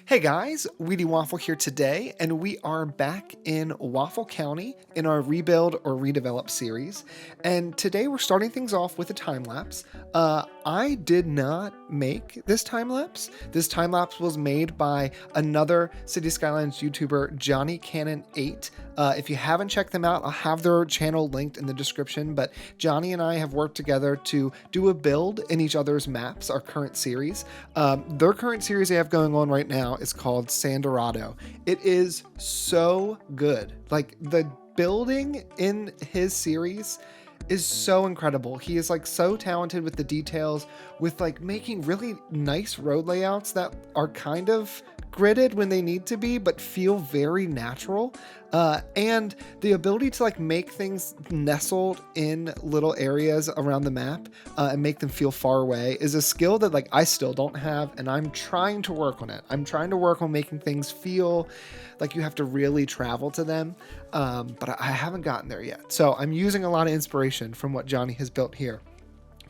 Hey guys, Wheatywaffle here today, and we are back in Waffle County in our Rebuild or Redevelop series. And today we're starting things off with a time lapse. I did not make this time lapse. This time lapse was made by another City Skylines YouTuber, JohnyCanon8. If you haven't checked them out, I'll have their channel linked in the description. But Johnny and I have worked together to do a build in each other's maps, our current series. Their current series they have going on right now is called Sandorado. It is so good. Like, the building in his series is so incredible. He is like so talented with the details, with like making really nice road layouts that are kind of gridded when they need to be, but feel very natural. And the ability to like make things nestled in little areas around the map and make them feel far away is a skill that like I still don't have, and I'm trying to work on it. I'm trying to work on making things feel like you have to really travel to them, but I haven't gotten there yet. So I'm using a lot of inspiration from what Johnny has built here.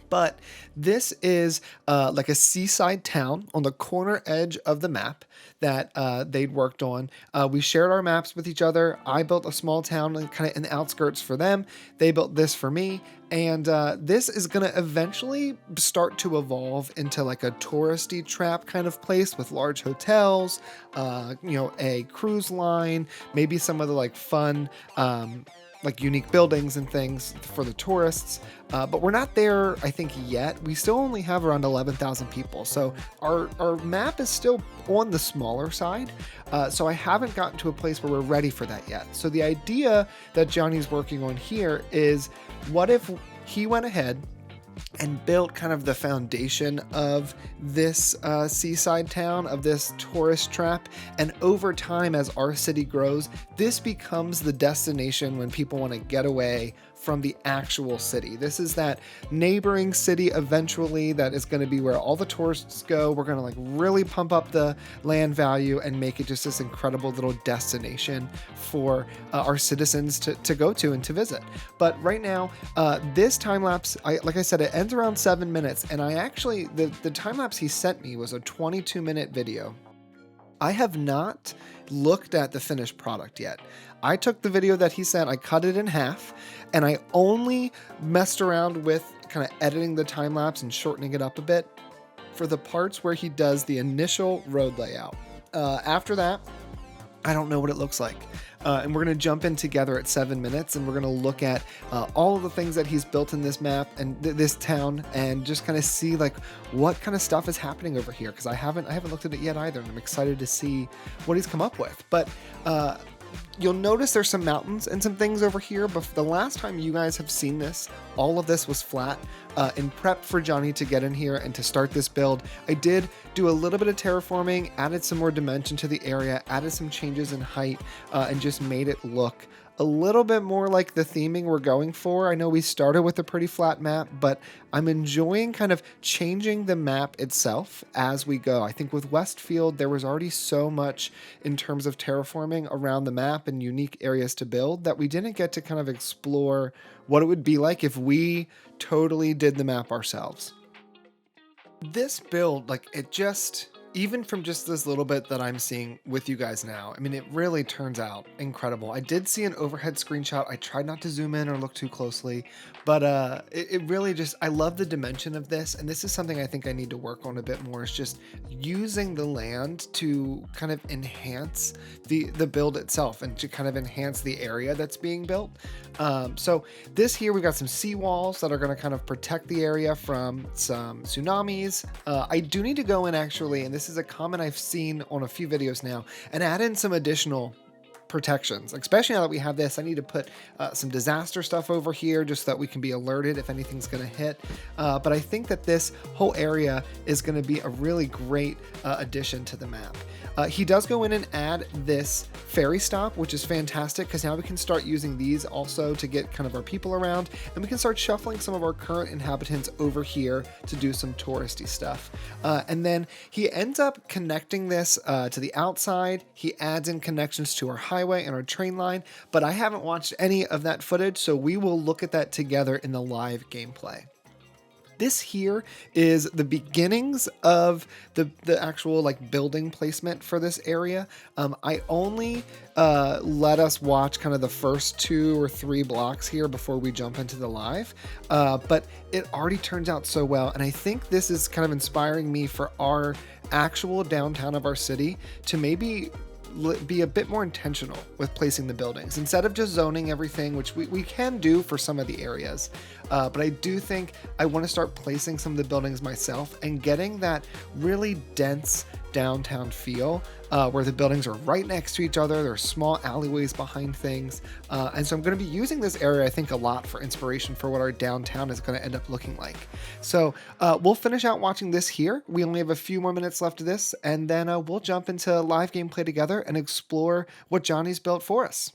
But this is like a seaside town on the corner edge of the map that they'd worked on. We shared our maps with each other. I built a small town kind of in the outskirts for them. They built this for me. And this is going to eventually start to evolve into like a touristy trap kind of place with large hotels, a cruise line, maybe some of the like fun like unique buildings and things for the tourists. But we're not there, I think, yet. We still only have around 11,000 people. So our map is still on the smaller side. So I haven't gotten to a place where we're ready for that yet. So the idea that Johnny's working on here is, what if he went ahead and built kind of the foundation of this seaside town, of this tourist trap. And over time, as our city grows, this becomes the destination when people want to get away from the actual city. This is that neighboring city eventually that is going to be where all the tourists go. We're going to like really pump up the land value and make it just this incredible little destination for our citizens to go to and to visit. But right now, this time lapse, like I said, it ends around 7 minutes. And I actually, the time lapse he sent me was a 22-minute video. I have not looked at the finished product yet. I took the video that he sent, I cut it in half, and I only messed around with kind of editing the time lapse and shortening it up a bit for the parts where he does the initial road layout. After that, I don't know what it looks like. And we're going to jump in together at 7 minutes, and we're going to look at all of the things that he's built in this map and this town, and just kind of see like what kind of stuff is happening over here, because I haven't looked at it yet either, and I'm excited to see what he's come up with. But you'll notice there's some mountains and some things over here, but the last time you guys have seen this, all of this was flat. In prep for Johnny to get in here and to start this build, I did do a little bit of terraforming, added some more dimension to the area, added some changes in height, and just made it look a little bit more like the theming we're going for. I know we started with a pretty flat map, but I'm enjoying kind of changing the map itself as we go. I think with Westfield, there was already so much in terms of terraforming around the map and unique areas to build that we didn't get to kind of explore what it would be like if we totally did the map ourselves. This build, like, it just, even from just this little bit that I'm seeing with you guys now, I mean, it really turns out incredible. I did see an overhead screenshot. I tried not to zoom in or look too closely, but it really just, I love the dimension of this. And this is something I think I need to work on a bit more, is just using the land to kind of enhance the build itself and to kind of enhance the area that's being built. So this here, we've got some seawalls that are going to kind of protect the area from some tsunamis. I do need to go in actually, and this is a comment I've seen on a few videos now, and add in some additional protections, especially now that we have this. I need to put some disaster stuff over here just so that we can be alerted if anything's going to hit. But I think that this whole area is going to be a really great addition to the map. He does go in and add this ferry stop, which is fantastic, because now we can start using these also to get kind of our people around, and we can start shuffling some of our current inhabitants over here to do some touristy stuff. And then he ends up connecting this to the outside. He adds in connections to our highway and our train line, but I haven't watched any of that footage, so we will look at that together in the live gameplay. This here is the beginnings of the actual like building placement for this area. I only let us watch kind of the first 2 or 3 blocks here before we jump into the live, but it already turns out so well, and I think this is kind of inspiring me for our actual downtown of our city to maybe be a bit more intentional with placing the buildings instead of just zoning everything, which we can do for some of the areas. But I do think I want to start placing some of the buildings myself and getting that really dense downtown feel where the buildings are right next to each other. There are small alleyways behind things. And so I'm going to be using this area, I think, a lot for inspiration for what our downtown is going to end up looking like. So we'll finish out watching this here. We only have a few more minutes left of this, and then we'll jump into live gameplay together and explore what Johnny's built for us.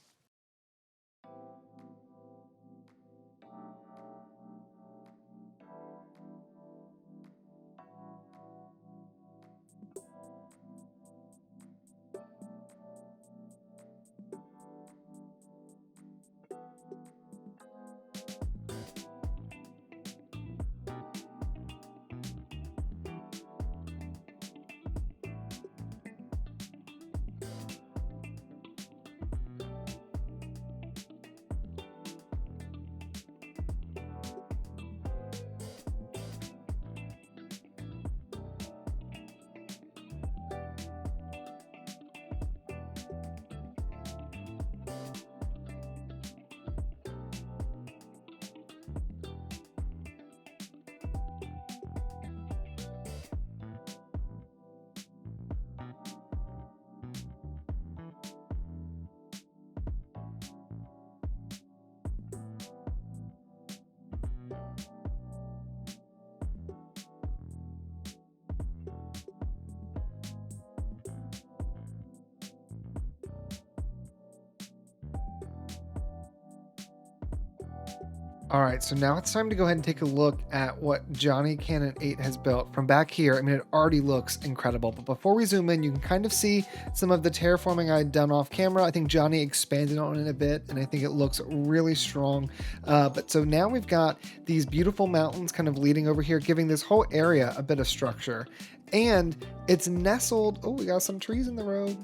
All right, so now it's time to go ahead and take a look at what JohnyCanon8 has built from back here. I mean, it already looks incredible, but before we zoom in, you can kind of see some of the terraforming I'd done off camera. I think Johnny expanded on it a bit, and I think it looks really strong. But so now we've got these beautiful mountains kind of leading over here, giving this whole area a bit of structure. And it's nestled, oh, we got some trees in the road.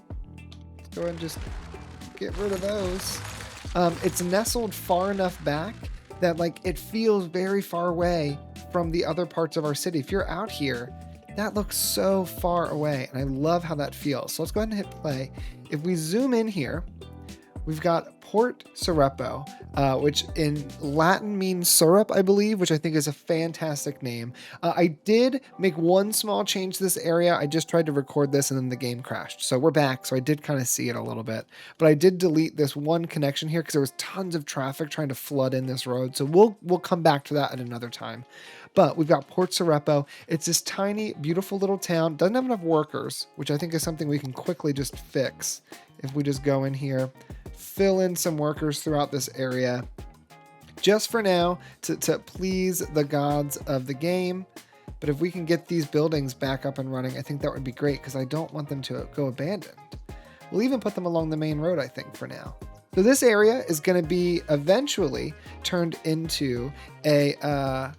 Let's go ahead and just get rid of those. It's nestled far enough back that like it feels very far away from the other parts of our city. If you're out here, that looks so far away, and I love how that feels. So let's go ahead and hit play. If we zoom in here, we've got Port Sirepo, which in Latin means syrup, I believe, which I think is a fantastic name. I did make one small change to this area. I just tried to record this and then the game crashed. So we're back. So I did kind of see it a little bit, but I did delete this one connection here because there was tons of traffic trying to flood in this road. So we'll come back to that at another time. But we've got Port Sirepo. It's this tiny, beautiful little town. Doesn't have enough workers, which I think is something we can quickly just fix if we just go in here, fill in some workers throughout this area just for now to please the gods of the game. But if we can get these buildings back up and running, I think that would be great because I don't want them to go abandoned. We'll even put them along the main road, I think, for now. So this area is going to be eventually turned into a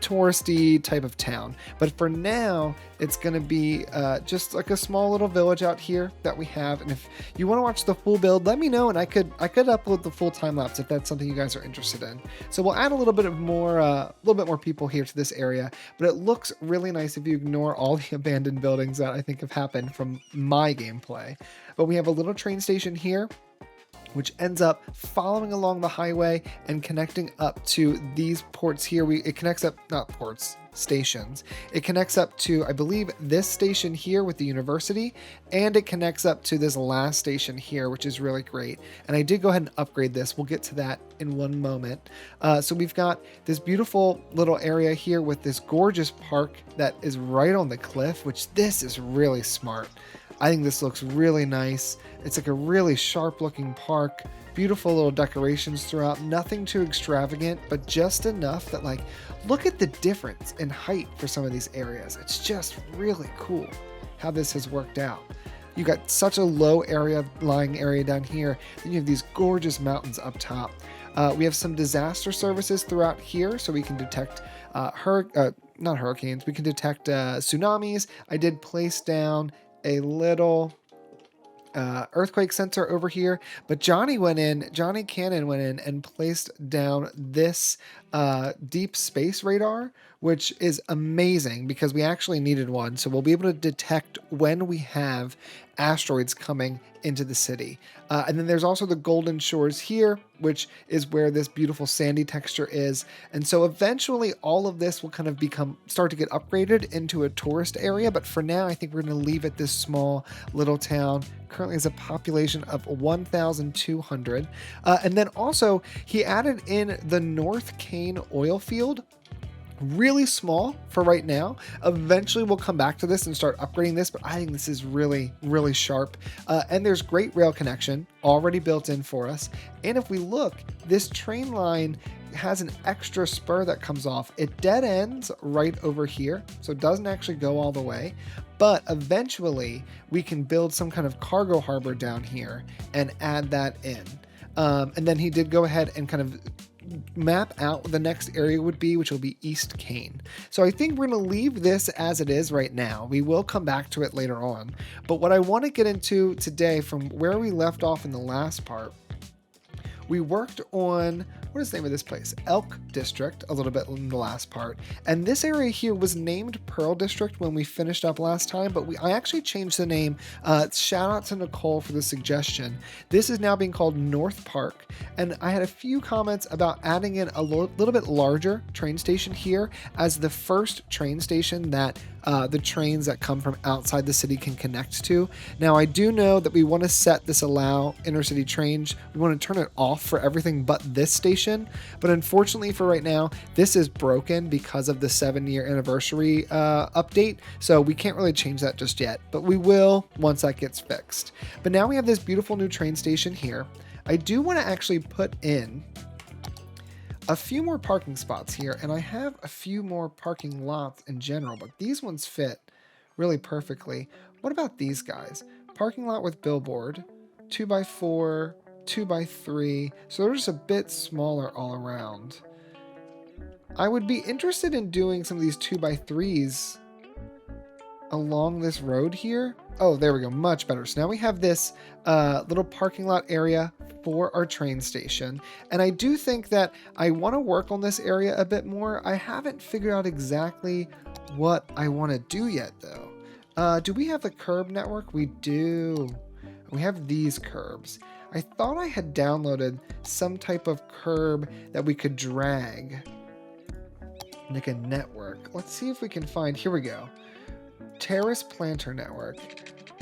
touristy type of town, but for now it's going to be just like a small little village out here that we have. And if you want to watch the full build, let me know, and I could upload the full time lapse if that's something you guys are interested in. So we'll add a little bit more people here to this area, but it looks really nice if you ignore all the abandoned buildings that I think have happened from my gameplay. But we have a little train station here, which ends up following along the highway and connecting up to these ports here. It connects up, not ports, stations. It connects up to, I believe, this station here with the university, and it connects up to this last station here, which is really great. And I did go ahead and upgrade this. We'll get to that in one moment. So we've got this beautiful little area here with this gorgeous park that is right on the cliff, which this is really smart. I think this looks really nice. It's like a really sharp looking park, beautiful little decorations throughout, nothing too extravagant, but just enough that like, look at the difference in height for some of these areas. It's just really cool how this has worked out. You got such a low lying area down here, then you have these gorgeous mountains up top. We have some disaster services throughout here, so we can detect not hurricanes. We can detect tsunamis. I did place down a little earthquake sensor over here, but JohnyCanon went in and placed down this deep space radar, which is amazing because we actually needed one. So we'll be able to detect when we have asteroids coming into the city. And then there's also the Golden Shores here, which is where this beautiful sandy texture is. And so eventually all of this will kind of start to get upgraded into a tourist area. But for now, I think we're going to leave it this small little town. Currently has a population of 1,200. And then also he added in the North Cane oil field. Really small for right now. Eventually we'll come back to this and start upgrading this, but I think this is really, really sharp. And there's great rail connection already built in for us. And if we look, this train line has an extra spur that comes off. It dead ends right over here, so it doesn't actually go all the way. But eventually we can build some kind of cargo harbor down here and add that in. And then he did go ahead and kind of map out what the next area would be, which will be East Cane. So I think we're going to leave this as it is right now. We will come back to it later on. But what I want to get into today, from where we left off in the last part, we worked on, what is the name of this place? Elk District, a little bit in the last part. And this area here was named Pearl District when we finished up last time, but I actually changed the name. Shout out to Nicole for the suggestion. This is now being called North Park. And I had a few comments about adding in a little bit larger train station here as the first train station that the trains that come from outside the city can connect to. Now, I do know that we want to set this allow intercity trains. We want to turn it off for everything but this station. But unfortunately for right now, this is broken because of the 7-year anniversary update. So we can't really change that just yet, but we will once that gets fixed. But now we have this beautiful new train station here. I do want to actually put in a few more parking spots here, and I have a few more parking lots in general, but these ones fit really perfectly. What about these guys? Parking lot with billboard, 2x4, 2x3, so they're just a bit smaller all around. I would be interested in doing some of these 2x3s along this road here. Oh, there we go, much better. So now we have this little parking lot area for our train station. And I do think that I want to work on this area a bit more. I haven't figured out exactly what I want to do yet, though. Do we have the curb network? We do. We have these curbs. I thought I had downloaded some type of curb that we could drag, like a network. Let's see if we can find, here we go. Terrace Planter Network.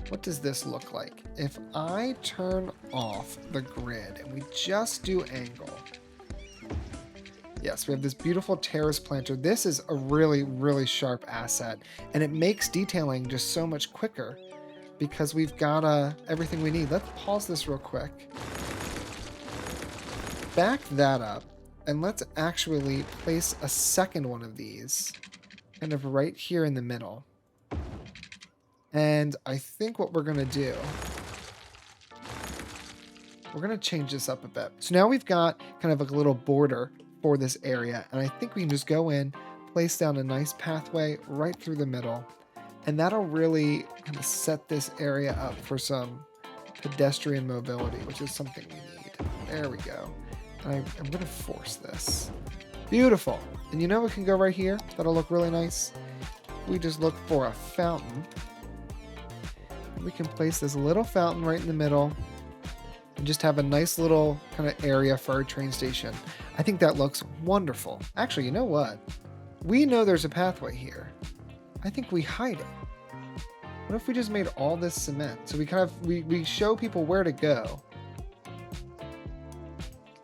What does this look like? If I turn off the grid and we just do angle. Yes, we have this beautiful terrace planter. This is a really, really sharp asset, and it makes detailing just so much quicker because we've got everything we need. Let's pause this real quick. Back that up, and let's actually place a second one of these kind of right here in the middle. And I think what we're going to do, we're going to change this up a bit. So now we've got kind of like a little border for this area. And I think we can just go in, place down a nice pathway right through the middle. And that'll really kind of set this area up for some pedestrian mobility, which is something we need. There we go. And I'm going to force this. Beautiful. And you know what can go right here? That'll look really nice. We just look for a fountain. We can place this little fountain right in the middle and just have a nice little kind of area for our train station. I think that looks wonderful. Actually, you know what? We know there's a pathway here. I think we hide it. What if we just made all this cement? So we kind of, we show people where to go.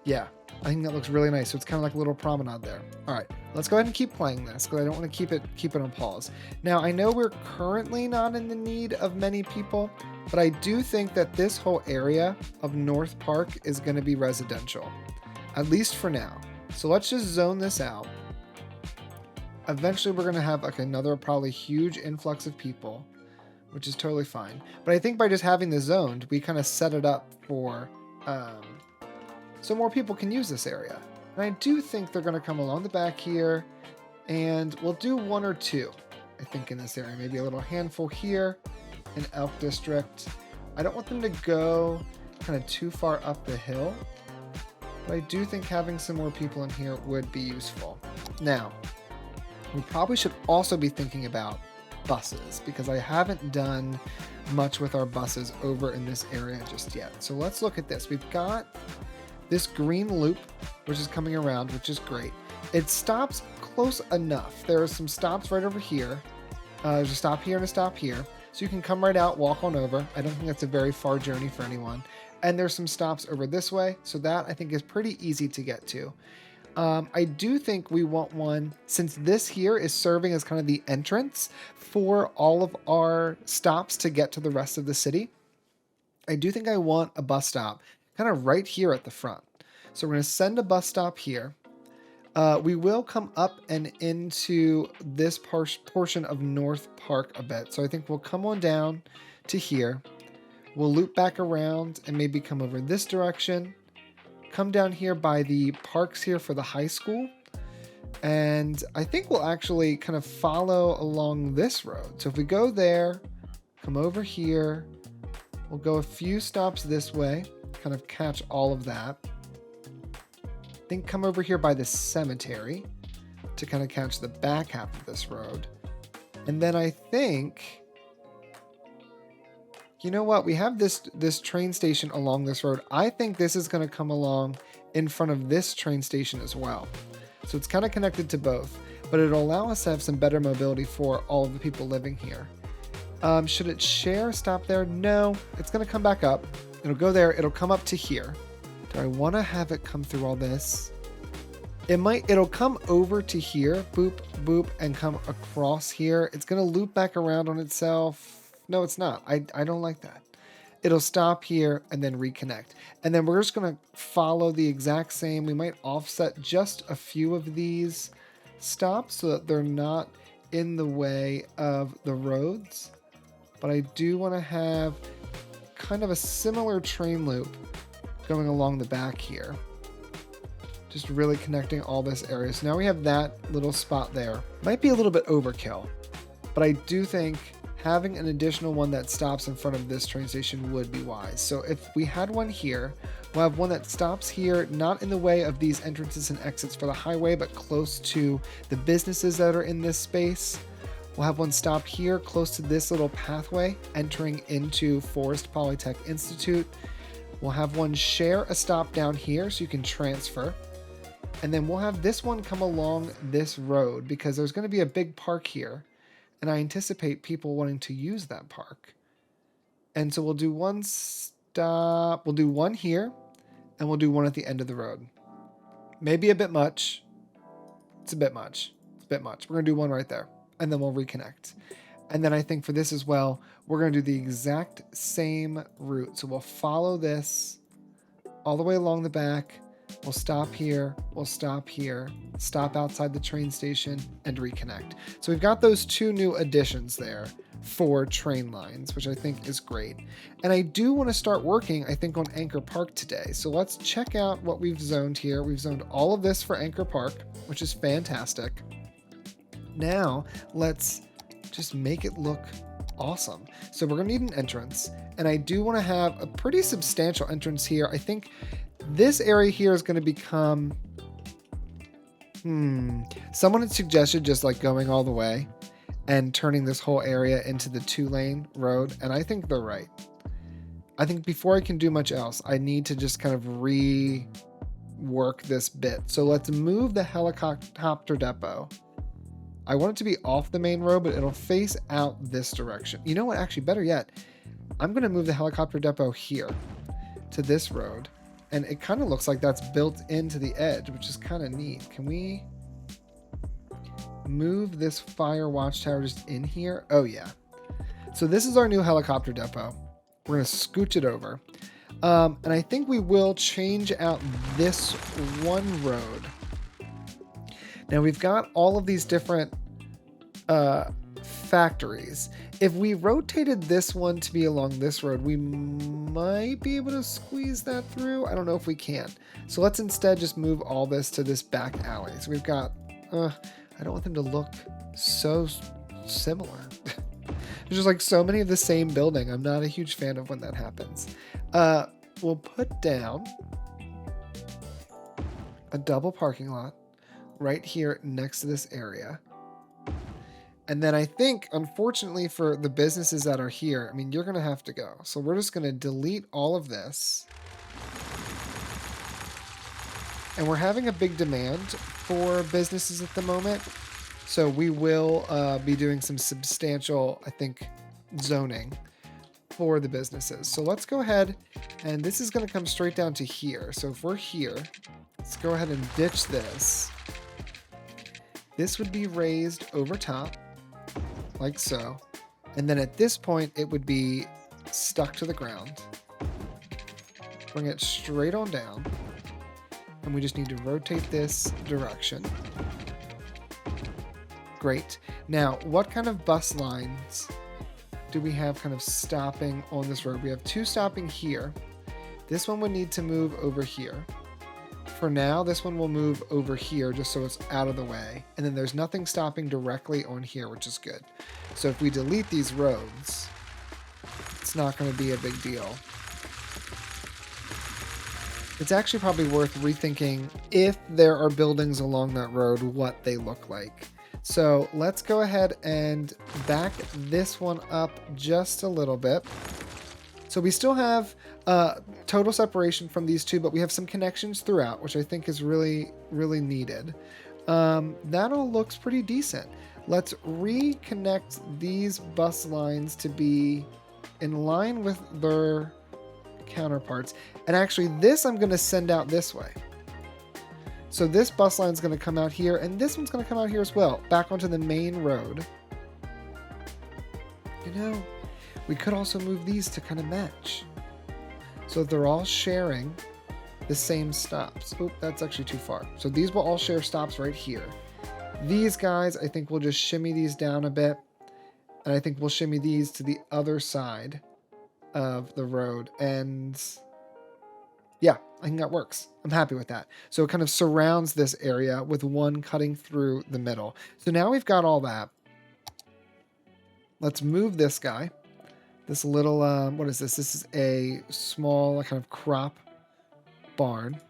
Yeah, I think that looks really nice. So it's kind of like a little promenade there. All right, let's go ahead and keep playing this because I don't want to keep it on pause. Now, I know we're currently not in the need of many people, but I do think that this whole area of North Park is going to be residential, at least for now. So let's just zone this out. Eventually, we're going to have like another probably huge influx of people, which is totally fine. But I think by just having this zoned, we kind of set it up for so more people can use this area. And I do think they're going to come along the back here, and we'll do 1 or 2, I think, in this area. Maybe a little handful here in Elk District. I don't want them to go kind of too far up the hill, but I do think having some more people in here would be useful. Now, we probably should also be thinking about buses, because I haven't done much with our buses over in this area just yet. So let's look at this. We've got this green loop, which is coming around, which is great. It stops close enough. There are some stops right over here. There's a stop here and a stop here. So you can come right out, walk on over. I don't think that's a very far journey for anyone. And there's some stops over this way. So that I think is pretty easy to get to. I do think we want one, since this here is serving as kind of the entrance for all of our stops to get to the rest of the city. I do think I want a bus stop kind of right here at the front. So we're going to send a bus stop here. We will come up and into this portion of North Park a bit. So I think we'll come on down to here. We'll loop back around and maybe come over this direction. Come down here by the parks here for the high school. And I think we'll actually kind of follow along this road. So if we go there, come over here, we'll go a few stops this way, kind of catch all of that. Then come over here by the cemetery to kind of catch the back half of this road. And then I think, you know what? We have this train station along this road. I think this is going to come along in front of this train station as well. So it's kind of connected to both, but it'll allow us to have some better mobility for all of the people living here. Should it share stop there? No, it's going to come back up. It'll go there. It'll come up to here. Do I want to have it come through all this? It'll come over to here, boop, boop, and come across here. It's going to loop back around on itself. No, it's not. I don't like that. It'll stop here and then reconnect. And then we're just going to follow the exact same. We might offset just a few of these stops so that they're not in the way of the roads. But I do want to have kind of a similar train loop going along the back here. Just really connecting all this area. So now we have that little spot there. Might be a little bit overkill, but I do think having an additional one that stops in front of this train station would be wise. So if we had one here, we'll have one that stops here, not in the way of these entrances and exits for the highway, but close to the businesses that are in this space. We'll have one stop here close to this little pathway entering into Forest Polytech Institute. We'll have one share a stop down here so you can transfer. And then we'll have this one come along this road because there's going to be a big park here. And I anticipate people wanting to use that park. And so we'll do one stop. We'll do one here. And we'll do one at the end of the road. Maybe a bit much. It's a bit much. It's a bit much. We're going to do one right there. And then we'll reconnect. And then I think for this as well, we're going to do the exact same route. So we'll follow this all the way along the back. We'll stop here. We'll stop here. Stop outside the train station and reconnect. So we've got those 2 new additions there for train lines, which I think is great. And I do want to start working, I think, on Anchor Park today. So let's check out what we've zoned here. We've zoned all of this for Anchor Park, which is fantastic. Now let's just make it look awesome. So we're going to need an entrance, and I do want to have a pretty substantial entrance here. I think this area here is going to become, someone had suggested just like going all the way and turning this whole area into the 2-lane road, and I think they're right. I think before I can do much else, I need to just kind of rework this bit. So let's move the helicopter depot. I want it to be off the main road, but it'll face out this direction. You know what? Actually, better yet, I'm going to move the helicopter depot here to this road. And it kind of looks like that's built into the edge, which is kind of neat. Can we move this fire watchtower just in here? Oh, yeah. So this is our new helicopter depot. We're going to scooch it over. And I think we will change out this one road. Now we've got all of these different factories. If we rotated this one to be along this road, we might be able to squeeze that through. I don't know if we can. So let's instead just move all this to this back alley. So we've got, I don't want them to look so similar. There's just like so many of the same building. I'm not a huge fan of when that happens. We'll put down a double parking lot right here next to this area. And then I think, unfortunately for the businesses that are here, I mean, you're going to have to go. So we're just going to delete all of this. And we're having a big demand for businesses at the moment. So we will be doing some substantial, I think, zoning for the businesses. So let's go ahead, and this is going to come straight down to here. So if we're here, let's go ahead and ditch this. This would be raised over top, like so. And then at this point, it would be stuck to the ground. Bring it straight on down. And we just need to rotate this direction. Great. Now, what kind of bus lines do we have kind of stopping on this road? We have two stopping here. This one would need to move over here. For now, this one will move over here just so it's out of the way. And then there's nothing stopping directly on here, which is good. So if we delete these roads, it's not going to be a big deal. It's actually probably worth rethinking if there are buildings along that road, what they look like. So let's go ahead and back this one up just a little bit. So we still have total separation from these two, but we have some connections throughout, which I think is really, really needed. That all looks pretty decent. Let's reconnect these bus lines to be in line with their counterparts. And actually, this I'm going to send out this way. So this bus line is going to come out here, and this one's going to come out here as well, back onto the main road. You know, we could also move these to kind of match. So they're all sharing the same stops. Oop, that's actually too far. So these will all share stops right here. These guys, I think we'll just shimmy these down a bit. And I think we'll shimmy these to the other side of the road. And yeah, I think that works. I'm happy with that. So it kind of surrounds this area with one cutting through the middle. So now we've got all that. Let's move this guy. This little, what is this? This is a small kind of crop barn.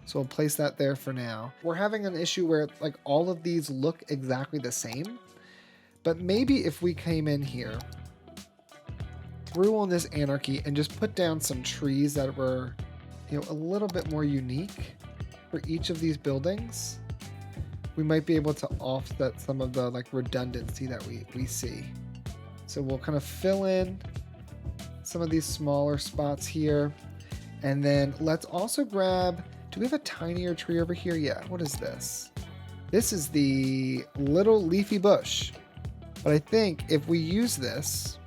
So we'll place that there for now. We're having an issue where like all of these look exactly the same. But maybe if we came in here, threw on this anarchy and just put down some trees that were, you know, a little bit more unique for each of these buildings, we might be able to offset some of the like redundancy that we see. So we'll kind of fill in some of these smaller spots here. And then let's also grab, do we have a tinier tree over here? Yeah, what is this? This is the little leafy bush. But I think if we use this,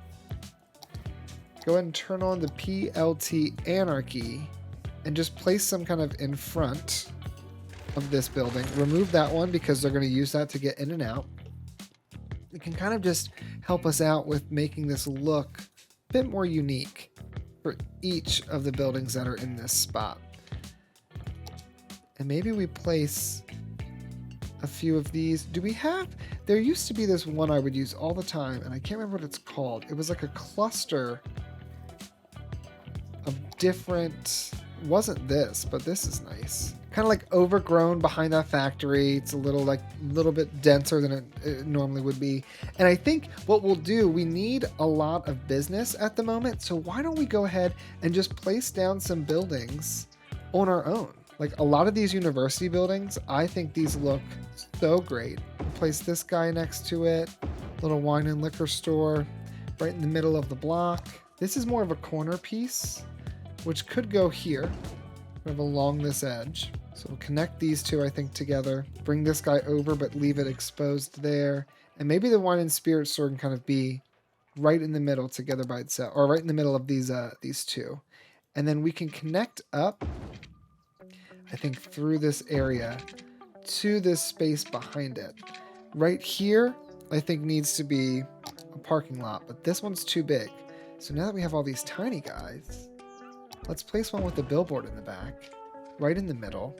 go ahead and turn on the PLT anarchy and just place some kind of in front of this building. Remove that one because they're going to use that to get in and out. It can kind of just help us out with making this look a bit more unique for each of the buildings that are in this spot. And maybe we place a few of these. Do we have, there used to be this one I would use all the time, and I can't remember what it's called. It was like a cluster of different, wasn't this, but this is nice. Kind of like overgrown behind that factory. It's a little bit denser than it normally would be. And I think what we'll do, we need a lot of business at the moment. So why don't we go ahead and just place down some buildings on our own? Like a lot of these university buildings, I think these look so great. We'll place this guy next to it. Little wine and liquor store right in the middle of the block. This is more of a corner piece, which could go here, kind of along this edge. So we'll connect these two, I think, together. Bring this guy over, but leave it exposed there. And maybe the wine and spirit store can kind of be right in the middle together by itself, or right in the middle of these two. And then we can connect up, I think, through this area to this space behind it. Right here, I think needs to be parking lot, but this one's too big. So now that we have all these tiny guys, let's place one with a billboard in the back, right in the middle.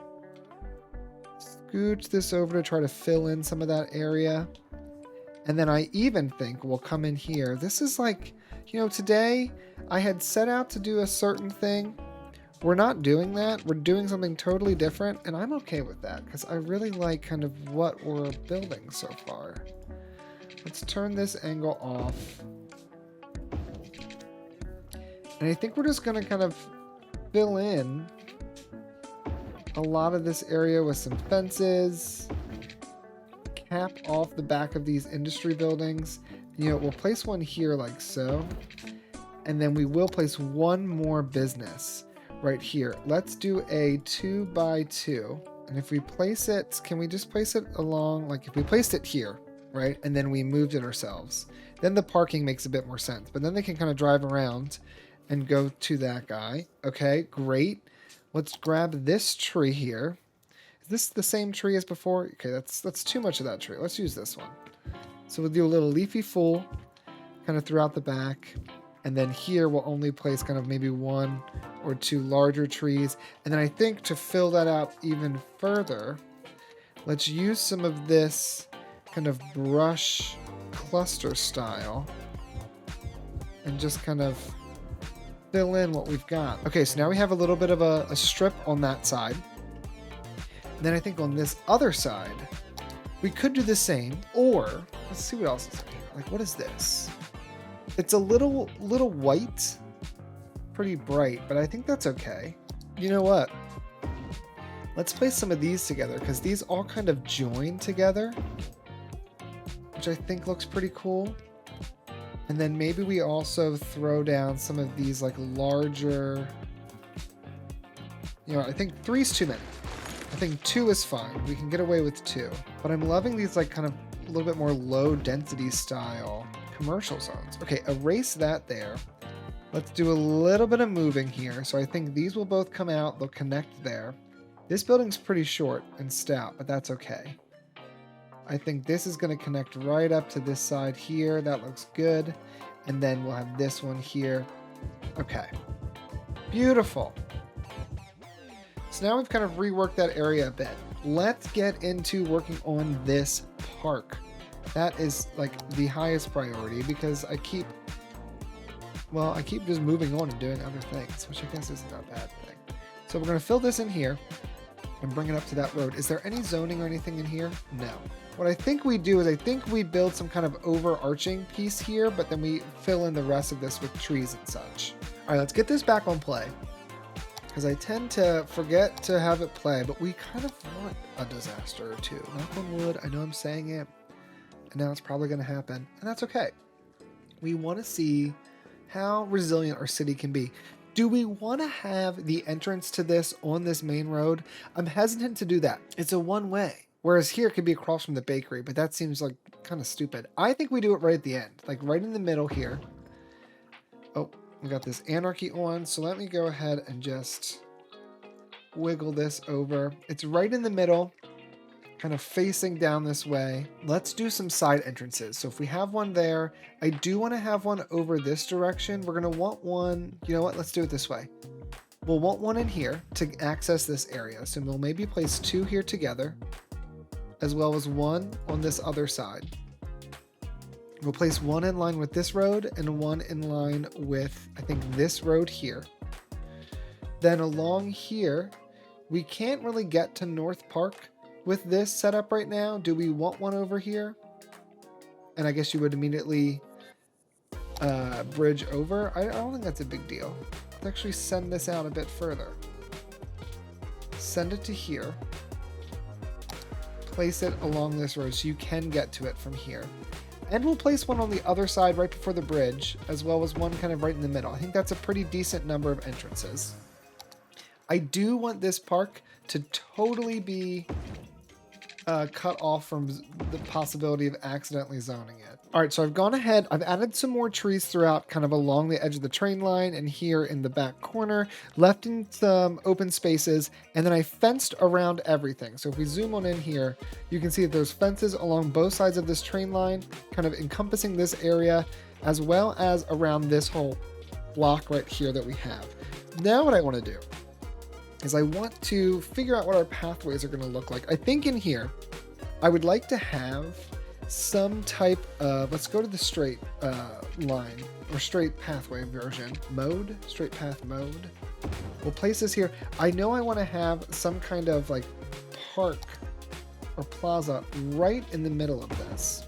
Scooch this over to try to fill in some of that area. And then I even think we'll come in here. This is like, you know, today I had set out to do a certain thing. We're not doing that. We're doing something totally different, and I'm okay with that because I really like kind of what we're building so far. Let's turn this angle off. And I think we're just going to kind of fill in a lot of this area with some fences. Cap off the back of these industry buildings. You know, we'll place one here like so. And then we will place one more business right here. Let's do a 2x2. And if we place it, can we just place it along, like if we placed it here, right? And then we moved it ourselves. Then the parking makes a bit more sense. But then they can kind of drive around and go to that guy. Okay, great. Let's grab this tree here. Is this the same tree as before? Okay, that's too much of that tree. Let's use this one. So we'll do a little leafy fool kind of throughout the back. And then here we'll only place kind of maybe 1 or 2 larger trees. And then I think to fill that out even further, let's use some of this kind of brush cluster style and just kind of fill in what we've got. Okay, so now we have a little bit of a strip on that side. And then I think on this other side, we could do the same, or let's see what else is in here. Like, what is this? It's a little white, pretty bright, but I think that's okay. You know what? Let's place some of these together because these all kind of join together, which I think looks pretty cool. And then maybe we also throw down some of these like larger, you know, I think 3's too many. I think 2 is fine. We can get away with 2. But I'm loving these like kind of a little bit more low density style commercial zones. Okay, erase that there. Let's do a little bit of moving here. So I think these will both come out. They'll connect there. This building's pretty short and stout, but that's okay. I think this is going to connect right up to this side here. That looks good. And then we'll have this one here. Okay. Beautiful. So now we've kind of reworked that area a bit. Let's get into working on this park. That is like the highest priority because I keep just moving on and doing other things, which I guess isn't a bad thing. So we're going to fill this in here and bring it up to that road. Is there any zoning or anything in here? No. What I think we do is I think we build some kind of overarching piece here, but then we fill in the rest of this with trees and such. All right, let's get this back on play because I tend to forget to have it play, but we kind of want a disaster or two. Knock on wood, I know I'm saying it, and now it's probably going to happen, and that's okay. We want to see how resilient our city can be. Do we want to have the entrance to this on this main road? I'm hesitant to do that. It's a one-way. Whereas here it could be across from the bakery, but that seems like kind of stupid. I think we do it right at the end, like right in the middle here. Oh, we got this anarchy on, so let me go ahead and just wiggle this over. It's right in the middle, kind of facing down this way. Let's do some side entrances. So if we have one there, I do want to have one over this direction. We're going to want one, you know what, let's do it this way. We'll want one in here to access this area. So we'll maybe place 2 here together, as well as 1 on this other side. We'll place 1 in line with this road and 1 in line with, I think, this road here. Then along here, we can't really get to North Park with this setup right now. Do we want one over here? And I guess you would immediately bridge over. I don't think that's a big deal. Let's actually send this out a bit further. Send it to here. Place it along this road so you can get to it from here. And we'll place one on the other side right before the bridge, as well as one kind of right in the middle. I think that's a pretty decent number of entrances. I do want this park to totally be cut off from the possibility of accidentally zoning it. All right, so I've gone ahead, I've added some more trees throughout, kind of along the edge of the train line and here in the back corner, left in some open spaces, and then I fenced around everything. So if we zoom on in here, you can see that there's fences along both sides of this train line, kind of encompassing this area, as well as around this whole block right here that we have. Now what I want to do is I want to figure out what our pathways are going to look like. I think in here, I would like to have some type of, let's go to the straight line or straight pathway version mode, straight path mode. We'll place this here. I know I want to have some kind of like park or plaza right in the middle of this.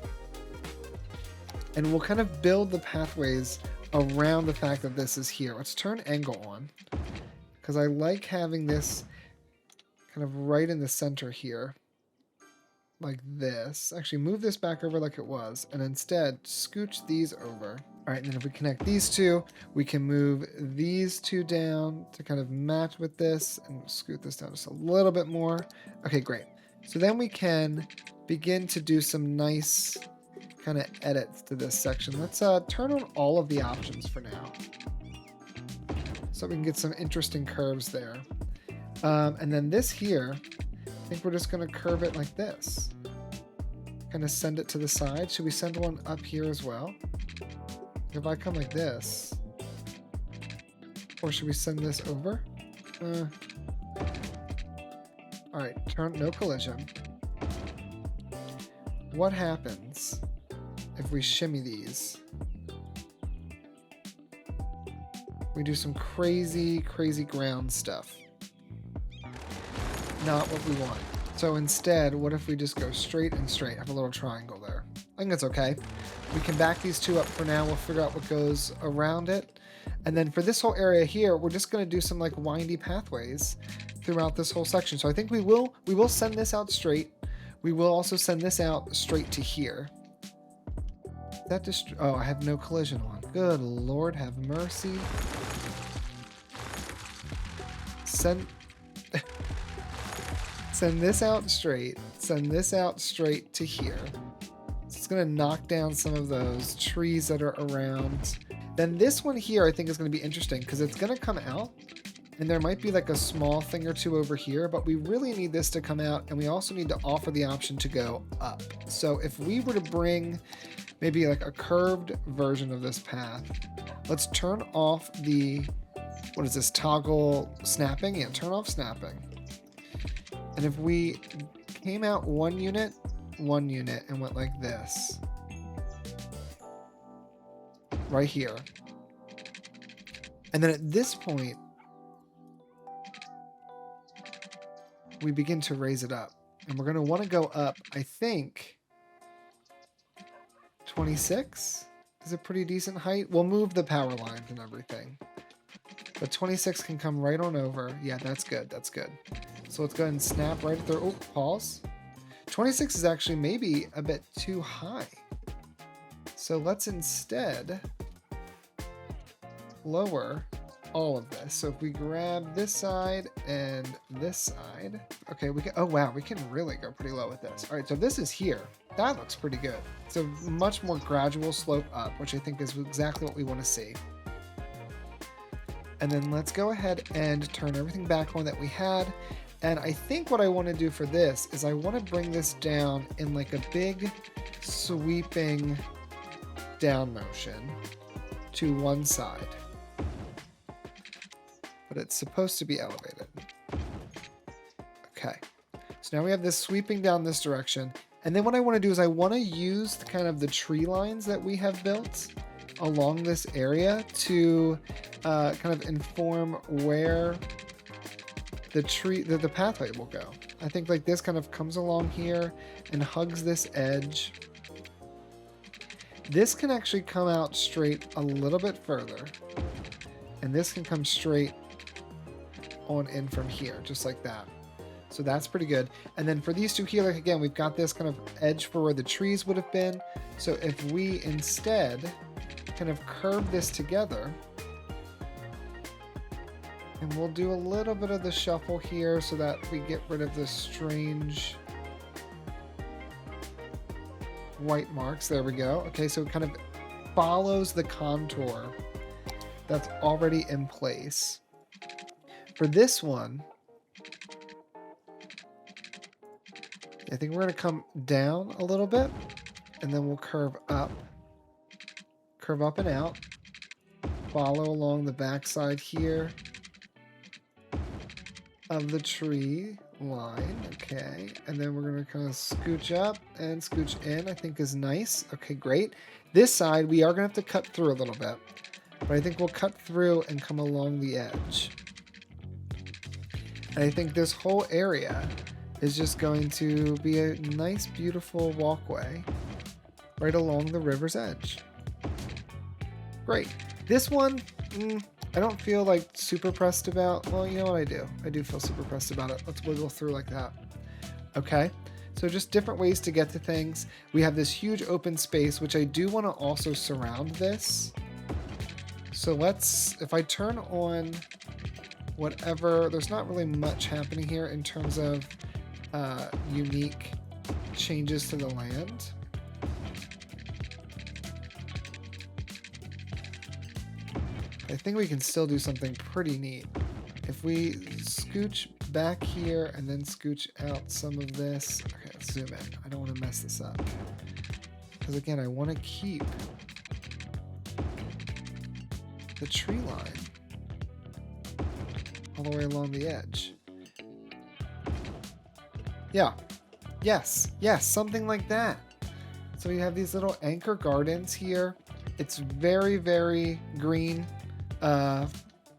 And we'll kind of build the pathways around the fact that this is here. Let's turn angle on, because I like having this kind of right in the center here, like this. Actually, move this back over like it was, and instead scooch these over. All right, and then if we connect these two, we can move these two down to kind of match with this, and scoot this down just a little bit more. Okay, great. So then we can begin to do some nice kind of edits to this section. Let's turn on all of the options for now, so we can get some interesting curves there. And then this here, I think we're just going to curve it like this. Kind of send it to the side. Should we send one up here as well? If I come like this, or should we send this over? All right, turn no collision. What happens if we shimmy these? We do some crazy, crazy ground stuff. Not what we want. So instead, what if we just go straight and straight? Have a little triangle there. I think that's okay. We can back these two up for now. We'll figure out what goes around it. And then for this whole area here, we're just going to do some like windy pathways throughout this whole section. So I think we will send this out straight. We will also send this out straight to here. That just, oh, I have no collision on. Good Lord, have mercy. Send this out straight. Send this out straight to here. So it's going to knock down some of those trees that are around. Then this one here I think is going to be interesting because it's going to come out and there might be like a small thing or two over here, but we really need this to come out, and we also need to offer the option to go up. So if we were to bring maybe like a curved version of this path, let's turn off the, what is this, toggle snapping? Yeah, turn off snapping. And if we came out one unit, and went like this, right here. And then at this point, we begin to raise it up. And we're going to want to go up, I think, 26 is a pretty decent height. We'll move the power lines and everything. But 26 can come right on over. Yeah, that's good. That's good. So let's go ahead and snap right at there. Oh, pause. 26 is actually maybe a bit too high. So let's instead lower all of this. So if we grab this side and this side, okay, we can, oh wow, we can really go pretty low with this. All right, so this is here. That looks pretty good. It's a much more gradual slope up, which I think is exactly what we want to see. And then let's go ahead and turn everything back on that we had. And I think what I want to do for this is I want to bring this down in like a big sweeping down motion to one side. But it's supposed to be elevated. Okay. So now we have this sweeping down this direction. And then what I want to do is I want to use kind of the tree lines that we have built along this area to kind of inform where the pathway will go. I think like this kind of comes along here and hugs this edge. This can actually come out straight a little bit further. And this can come straight on in from here, just like that. So that's pretty good. And then for these two here, like again, we've got this kind of edge for where the trees would have been. So if we instead kind of curve this together, and we'll do a little bit of the shuffle here so that we get rid of this strange white marks. There we go. Okay, so it kind of follows the contour that's already in place. For this one, I think we're going to come down a little bit, and then we'll curve up and out, follow along the backside here of the tree line. Okay, and then we're going to kind of scooch up and scooch in, I think is nice. Okay, great. This side, we are going to have to cut through a little bit, but I think we'll cut through and come along the edge. And I think this whole area is just going to be a nice, beautiful walkway right along the river's edge. Great. This one, I don't feel like super pressed about. Well, you know what I do? I do feel super pressed about it. Let's wiggle through like that. Okay. So just different ways to get to things. We have this huge open space, which I do want to also surround this. So if I turn on whatever, there's not really much happening here in terms of unique changes to the land. I think we can still do something pretty neat. If we scooch back here and then scooch out some of this. Okay, let's zoom in. I don't want to mess this up. Because again, I want to keep the tree line all the way along the edge. Yeah. Yes, something like that. So we have these little anchor gardens here. It's very, very green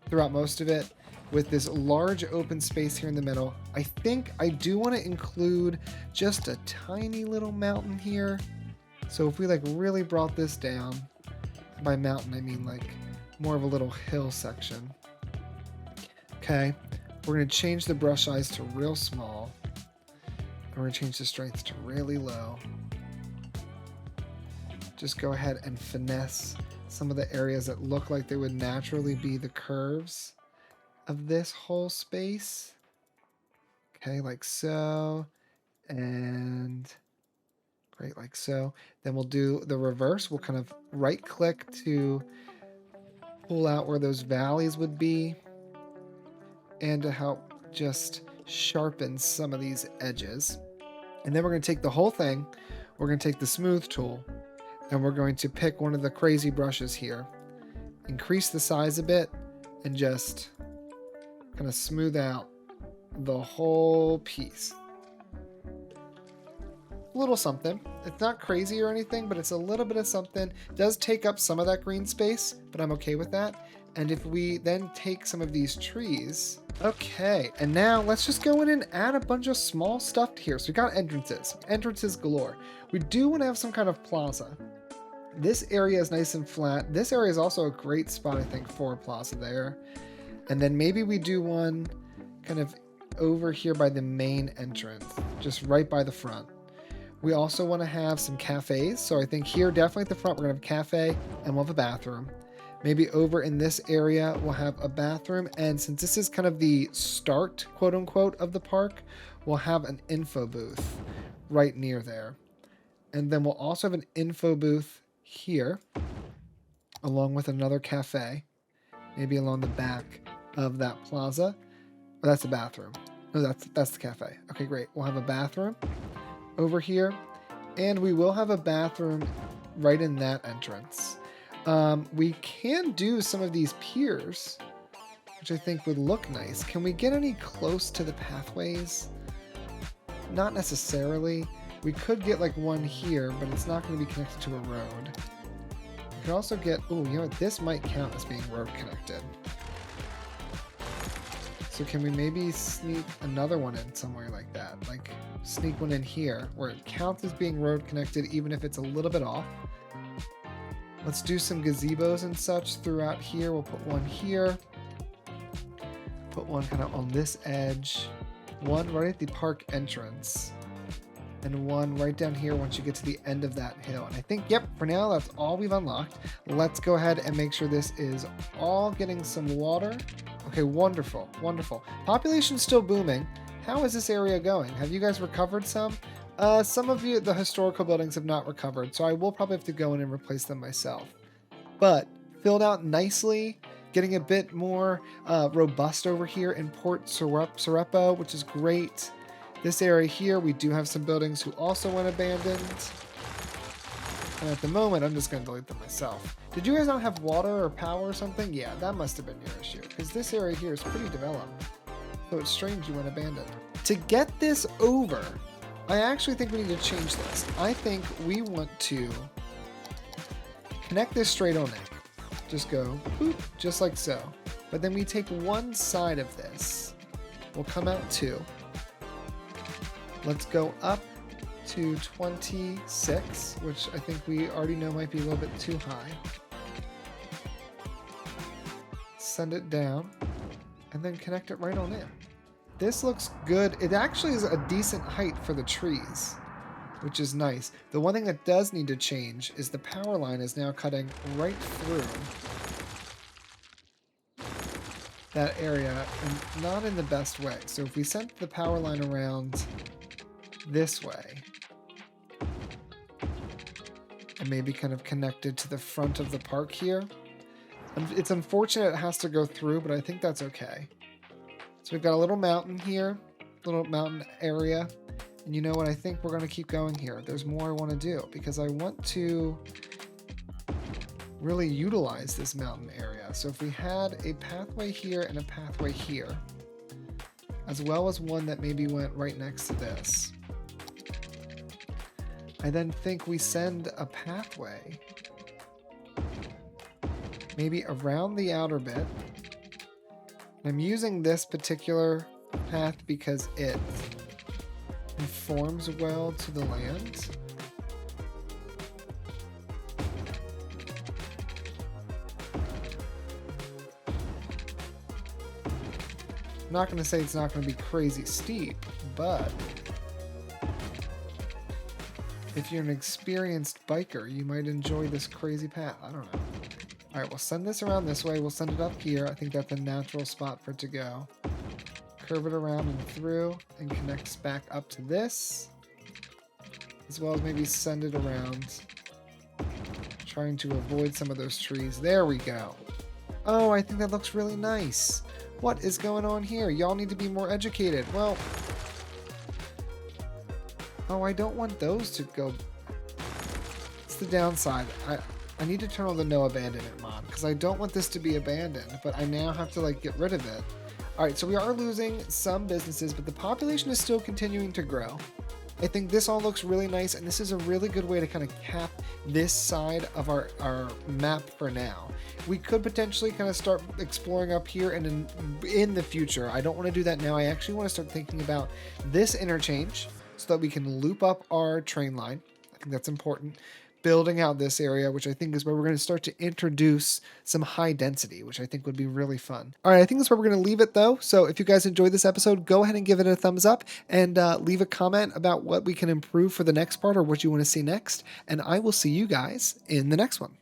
throughout most of it, with this large open space here in the middle. I think I do want to include just a tiny little mountain here. So if we like really brought this down, by mountain I mean like more of a little hill section. Okay, we're going to change the brush size to real small. And we're going to change the strength to really low. Just go ahead and finesse some of the areas that look like they would naturally be the curves of this whole space. Okay, like so. And great, like so. Then we'll do the reverse. We'll kind of right click to pull out where those valleys would be and to help just sharpen some of these edges. And then we're going to take the whole thing. We're going to take the smooth tool and we're going to pick one of the crazy brushes here, increase the size a bit, and just kind of smooth out the whole piece. A little something. It's not crazy or anything, but it's a little bit of something. It does take up some of that green space, but I'm okay with that. And if we then take some of these trees, okay, and now let's just go in and add a bunch of small stuff here. So we got entrances galore. We do want to have some kind of plaza. This area is nice and flat. This area is also a great spot, I think, for a plaza there. And then maybe we do one kind of over here by the main entrance, just right by the front. We also want to have some cafes. So I think here, definitely at the front, we're going to have a cafe and we'll have a bathroom. Maybe over in this area, we'll have a bathroom. And since this is kind of the start, quote unquote, of the park, we'll have an info booth right near there. And then we'll also have an info booth here, along with another cafe, maybe along the back of that plaza. Oh, that's the bathroom. No, that's the cafe. Okay, great. We'll have a bathroom over here, and we will have a bathroom right in that entrance. We can do some of these piers, which I think would look nice. Can we get any close to the pathways? Not necessarily. We could get like one here, but it's not going to be connected to a road. We could also get, oh, you know what? This might count as being road connected. So can we maybe sneak another one in somewhere like that? Like sneak one in here where it counts as being road connected even if it's a little bit off. Let's do some gazebos and such throughout here. We'll put one here. Put one kind of on this edge. One right at the park entrance. And one right down here once you get to the end of that hill. And I think, yep, for now, that's all we've unlocked. Let's go ahead and make sure this is all getting some water. Okay, wonderful, wonderful. Population's still booming. How is this area going? Have you guys recovered some? Some of the historical buildings have not recovered, so I will probably have to go in and replace them myself. But filled out nicely, getting a bit more robust over here in Port Sorrepo, which is great. This area here, we do have some buildings who also went abandoned. And at the moment, I'm just going to delete them myself. Did you guys not have water or power or something? Yeah, that must have been your issue, because this area here is pretty developed. So it's strange you went abandoned. To get this over, I actually think we need to change this. I think we want to connect this straight on in. Just go, boop, just like so. But then we take one side of this. We'll come out 2. Let's go up to 26, which I think we already know might be a little bit too high. Send it down, and then connect it right on in. This looks good. It actually is a decent height for the trees, which is nice. The one thing that does need to change is the power line is now cutting right through that area, and not in the best way. So if we sent the power line around this way, and maybe kind of connected to the front of the park here. It's unfortunate it has to go through, but I think that's okay. So we've got a little mountain here, little mountain area. And you know what? I think we're going to keep going here. There's more I want to do because I want to really utilize this mountain area. So if we had a pathway here and a pathway here, as well as one that maybe went right next to this, I then think we send a pathway maybe around the outer bit. I'm using this particular path because it conforms well to the land. I'm not going to say it's not going to be crazy steep, but if you're an experienced biker, you might enjoy this crazy path. I don't know. All right, we'll send this around this way. We'll send it up here. I think that's a natural spot for it to go. Curve it around and through and connects back up to this. As well as maybe send it around, trying to avoid some of those trees. There we go. Oh, I think that looks really nice. What is going on here? Y'all need to be more educated. Well, oh, I don't want those to go. It's the downside. I need to turn on the no abandonment mod because I don't want this to be abandoned, but I now have to like get rid of it. All right, so we are losing some businesses, but the population is still continuing to grow. I think this all looks really nice, and this is a really good way to kind of cap this side of our map for now. We could potentially kind of start exploring up here and in the future. I don't want to do that now. I actually want to start thinking about this interchange so that we can loop up our train line. I think that's important. Building out this area, which I think is where we're going to start to introduce some high density, which I think would be really fun. All right, I think that's where we're going to leave it though. So if you guys enjoyed this episode, go ahead and give it a thumbs up and leave a comment about what we can improve for the next part or what you want to see next. And I will see you guys in the next one.